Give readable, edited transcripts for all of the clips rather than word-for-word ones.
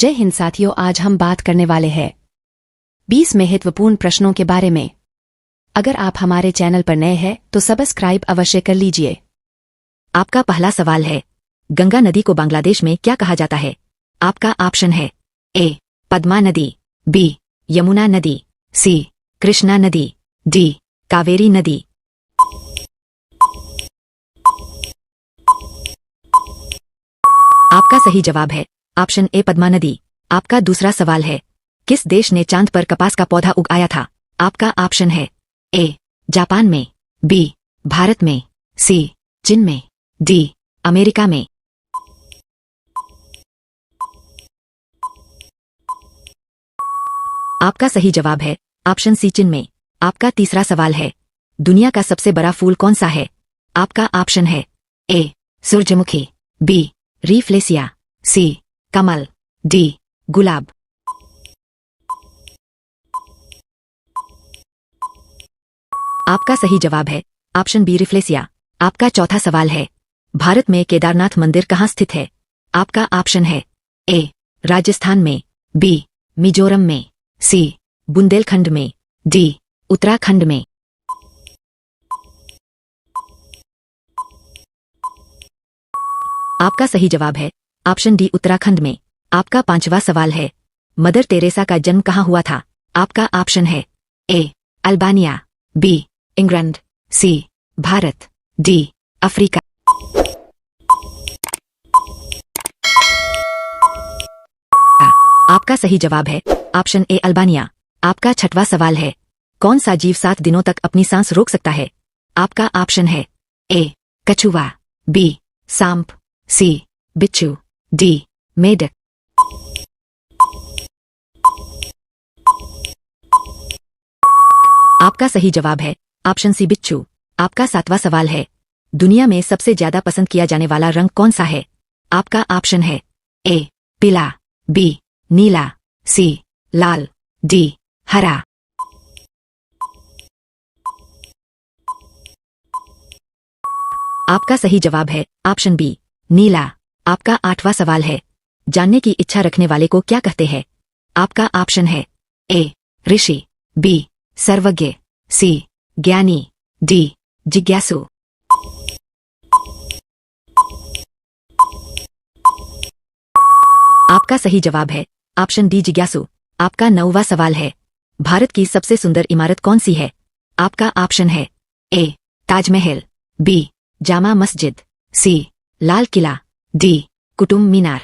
जय हिंद साथियों, आज हम बात करने वाले हैं 20 महत्वपूर्ण प्रश्नों के बारे में। अगर आप हमारे चैनल पर नए हैं तो सब्सक्राइब अवश्य कर लीजिए। आपका पहला सवाल है, गंगा नदी को बांग्लादेश में क्या कहा जाता है? आपका ऑप्शन है ए. पद्मा नदी, बी. यमुना नदी, सी. कृष्णा नदी, डी. कावेरी नदी। आपका सही जवाब है ऑप्शन ए. पद्मा नदी। आपका दूसरा सवाल है, किस देश ने चांद पर कपास का पौधा उगाया था? आपका ऑप्शन है ए. जापान में, बी. भारत में, सी. चीन में, डी. अमेरिका में। आपका सही जवाब है ऑप्शन सी. चीन में। आपका तीसरा सवाल है, दुनिया का सबसे बड़ा फूल कौन सा है? आपका ऑप्शन है ए. सूरजमुखी, बी. रीफ्लेसिया, सी. कमल, डी. गुलाब। आपका सही जवाब है ऑप्शन बी. रिफ्लेसिया। आपका चौथा सवाल है, भारत में केदारनाथ मंदिर कहाँ स्थित है? आपका ऑप्शन है ए. राजस्थान में, बी. मिजोरम में, सी. बुंदेलखंड में, डी. उत्तराखंड में। आपका सही जवाब है ऑप्शन डी. उत्तराखंड में। आपका पांचवा सवाल है, मदर टेरेसा का जन्म कहाँ हुआ था? आपका ऑप्शन है A. Albania, B. England, C. Bharat, D. Africa. आपका सही जवाब है ऑप्शन ए. अल्बानिया। आपका छठवां सवाल है, कौन सा जीव 7 दिनों तक अपनी सांस रोक सकता है? आपका ऑप्शन है ए. कछुआ, बी. सांप, सी. बिच्छू, डी. मेढक। आपका सही जवाब है ऑप्शन सी. बिच्छू। आपका सातवां सवाल है, दुनिया में सबसे ज्यादा पसंद किया जाने वाला रंग कौन सा है? आपका ऑप्शन है ए. पीला, बी. नीला, सी. लाल, डी. हरा। आपका सही जवाब है ऑप्शन बी. नीला। आपका आठवां सवाल है, जानने की इच्छा रखने वाले को क्या कहते हैं? आपका ऑप्शन है ए. ऋषि, बी. सर्वज्ञ, सी. ज्ञानी, डी. जिज्ञासु। आपका सही जवाब है ऑप्शन डी. जिज्ञासु। आपका 9वां सवाल है, भारत की सबसे सुंदर इमारत कौन सी है? आपका ऑप्शन है ए. ताजमहल, बी. जामा मस्जिद, सी. लाल किला, डी. कुतुब मीनार।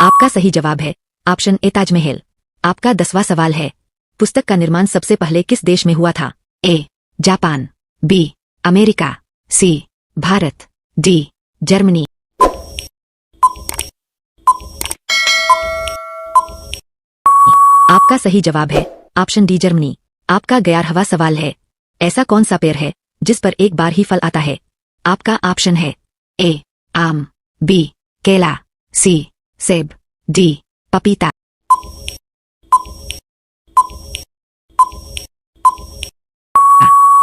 आपका सही जवाब है ऑप्शन ए. ताजमहल। आपका 10वां सवाल है, पुस्तक का निर्माण सबसे पहले किस देश में हुआ था? A. Japan, B. America, C. Bharat, D. Germany. आपका सही जवाब है ऑप्शन डी. जर्मनी। आपका 11वां सवाल है, ऐसा कौन सा पेड़ है जिस पर एक बार ही फल आता है? आपका ऑप्शन है ए. आम, बी. केला, सी. सेब, डी. पपीता।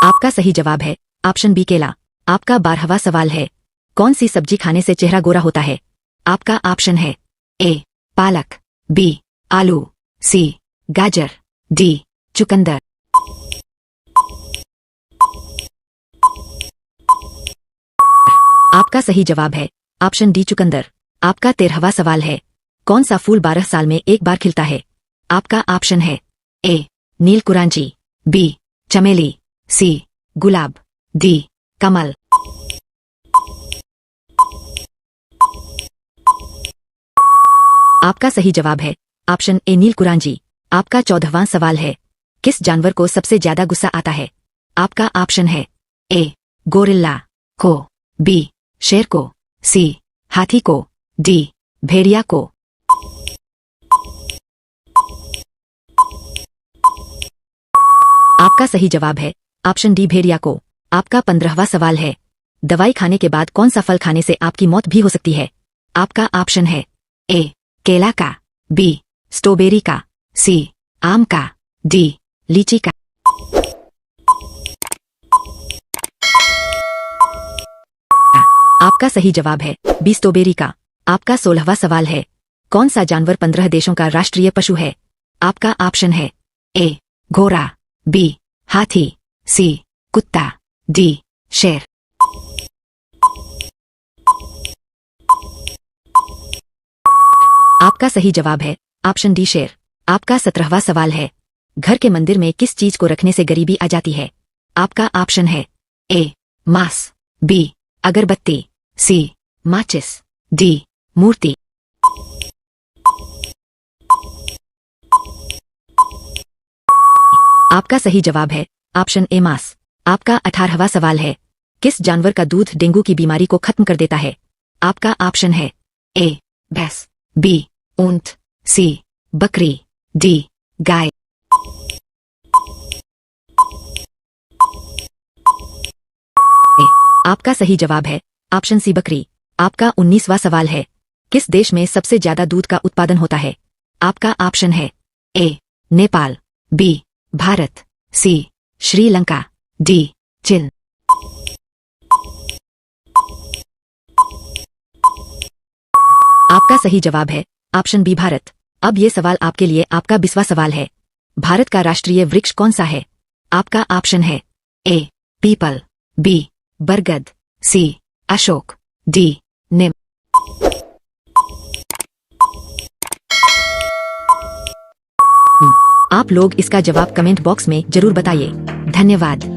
आपका सही जवाब है ऑप्शन बी. केला। आपका 12वां सवाल है, कौन सी सब्जी खाने से चेहरा गोरा होता है? आपका ऑप्शन है ए. पालक, बी. आलू, सी. गाजर, डी. चुकंदर। आपका सही जवाब है ऑप्शन डी. चुकंदर। आपका 13वां सवाल है, कौन सा फूल 12 साल में एक बार खिलता है? आपका ऑप्शन है ए. नीलकुरांची, बी. चमेली, सी. गुलाब, डी. कमल। आपका सही जवाब है ऑप्शन ए. नीलकुरांची। आपका 14वां सवाल है, किस जानवर को सबसे ज्यादा गुस्सा आता है? आपका ऑप्शन है ए. गोरिल्ला को, बी. शेर को, सी. हाथी को, डी. भेड़िया को। आपका सही जवाब है ऑप्शन डी. भेड़िया को। आपका 15वां सवाल है, दवाई खाने के बाद कौन सा फल खाने से आपकी मौत भी हो सकती है? आपका ऑप्शन है ए. केला का, बी. स्ट्रॉबेरी का, सी. आम का, डी. लीची का। आपका सही जवाब है बी स्ट्रॉबेरी का। आपका 16वां सवाल है, कौन सा जानवर 15 देशों का राष्ट्रीय पशु है? आपका ऑप्शन है ए घोड़ा, बी हाथी, सी कुत्ता, डी शेर। आपका सही जवाब है ऑप्शन डी शेर। आपका 17वां सवाल है, घर के मंदिर में किस चीज को रखने से गरीबी आ जाती है? आपका ऑप्शन है ए मांस, बी अगरबत्ती, सी माचिस, डी मूर्ति। आपका सही जवाब है ऑप्शन ए मांस। आपका 18वां सवाल है, किस जानवर का दूध डेंगू की बीमारी को खत्म कर देता है? आपका ऑप्शन है ए भैंस, बी ऊंट, सी बकरी, डी गाय। आपका सही जवाब है ऑप्शन सी बकरी। आपका 19वां सवाल है, किस देश में सबसे ज्यादा दूध का उत्पादन होता है? आपका ऑप्शन है ए नेपाल, बी भारत, सी श्रीलंका, डी चीन। आपका सही जवाब है ऑप्शन बी भारत। अब ये सवाल आपके लिए आपका 20वां सवाल है, भारत का राष्ट्रीय वृक्ष कौन सा है? आपका ऑप्शन है ए पीपल, बी बरगद, सी अशोक, डी नीम। आप लोग इसका जवाब कमेंट बॉक्स में जरूर बताइए। धन्यवाद।